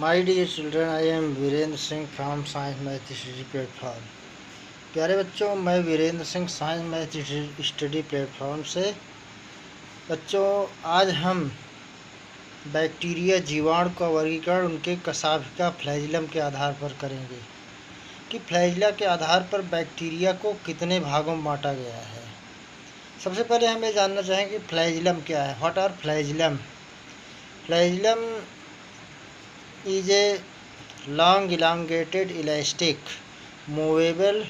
My dear children, I am Virendra Singh from science math study platform. प्यारे बच्चों, मैं Virendra Singh science math study platform से बच्चों आज हम बैक्टीरिया जीवाणु का वर्गीकरण उनके कशाभिका फ्लैजिलम के आधार पर करेंगे कि फ्लैजिला के आधार पर बैक्टीरिया को कितने भागों में बांटा गया है। सबसे पहले हम ये जानना चाहेंगे कि फ्लैजिलम क्या है। What are flagellum? Flagellum is a long elongated elastic movable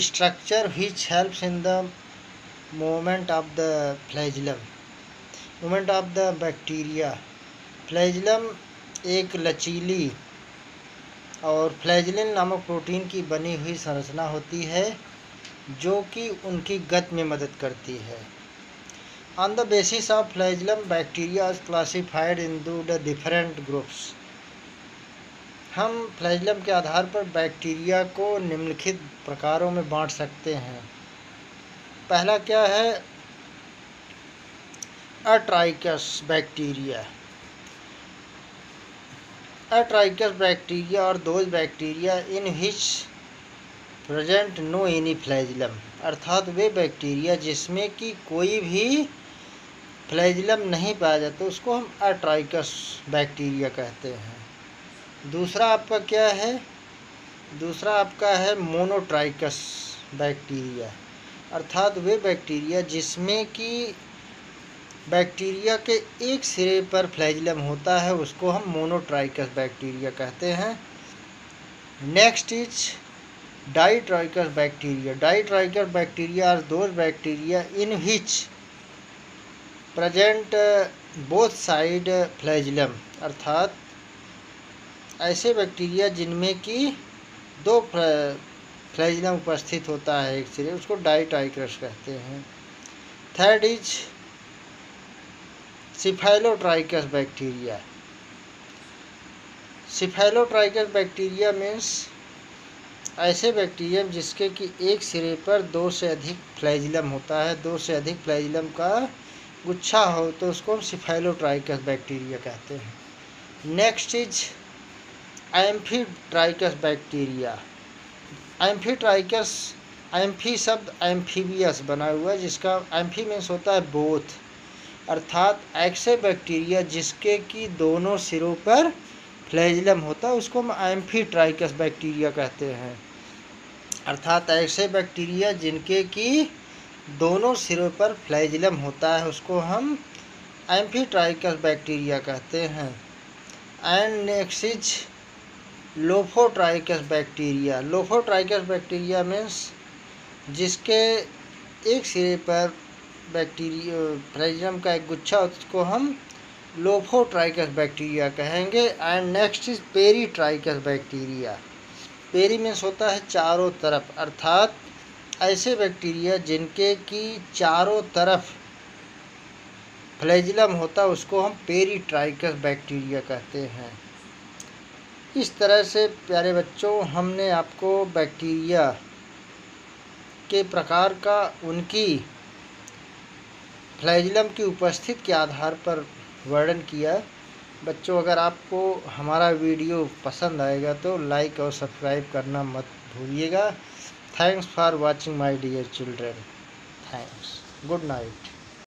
structure which helps in the movement of the bacteria। Flagellum एक लचीली और फ्लैजिलिन नामक प्रोटीन की बनी हुई संरचना होती है जो कि उनकी गति में मदद करती है। On the basis of flagellum, bacteria is classified into the different groups। हम फ्लैजिलम के आधार पर बैक्टीरिया को निम्नलिखित प्रकारों में बांट सकते हैं। पहला क्या है? Atrichous bacteria. अट्राइकस बैक्टीरिया और those bacteria in which present no any flagellum, अर्थात वे बैक्टीरिया जिसमें कि कोई भी फ्लैजिलम नहीं पाया जाता उसको हम अट्राइकस बैक्टीरिया कहते हैं। दूसरा आपका क्या है? दूसरा आपका है मोनोट्राइकस बैक्टीरिया, अर्थात वे बैक्टीरिया जिसमें कि बैक्टीरिया के एक सिरे पर फ्लैजिलम होता है उसको हम मोनोट्राइकस बैक्टीरिया कहते हैं। Next is ditrichous bacteria. Ditrichous bacteria are those bacteria in which present both side flagellum, अर्थात ऐसे बैक्टीरिया जिनमें कि दो फ्लैजिलम उपस्थित होता है एक सिरे, उसको डाइट्राइकस कहते हैं। Third is cephalotrichous bacteria. Cephalotrichous bacteria means ऐसे बैक्टीरिया जिसके कि एक सिरे पर दो से अधिक फ्लैजिलम होता है, दो से अधिक फ्लैजिलम का गुच्छा हो तो उसको हम सिफाइलोट्राइकस बैक्टीरिया कहते हैं। Next is amphitrichous bacteria. Amphitrichous, amphi शब्द एम्फीबियस बना हुआ है जिसका एम्फी मीन्स होता है बोथ, अर्थात ऐसे बैक्टीरिया जिसके कि दोनों सिरों पर फ्लैजिलम होता है उसको हम एम्फीट्राइकस बैक्टीरिया कहते हैं। अर्थात ऐसे बैक्टीरिया जिनके कि दोनों सिरों पर फ्लैजिलम होता है उसको हम एम्फीट्राइकस बैक्टीरिया कहते हैं। And next is lophotrichous bacteria. Lophotrichous bacteria means जिसके एक सिरे पर बैक्टीरिया फ्लैजिलम का एक गुच्छा उसको हम लोफोट्राइकस बैक्टीरिया कहेंगे। And next is peritrichous bacteria. Peri means होता है चारों तरफ, अर्थात ऐसे बैक्टीरिया जिनके कि चारों तरफ फ्लैजिलम होता है उसको हम पेरीट्राइकस बैक्टीरिया कहते हैं। इस तरह से प्यारे बच्चों हमने आपको बैक्टीरिया के प्रकार का उनकी फ्लैजिलम की उपस्थिति के आधार पर वर्णन किया। बच्चों, अगर आपको हमारा वीडियो पसंद आएगा तो लाइक और सब्सक्राइब करना मत भूलिएगा। Thanks for watching my dear children. Thanks. Good night.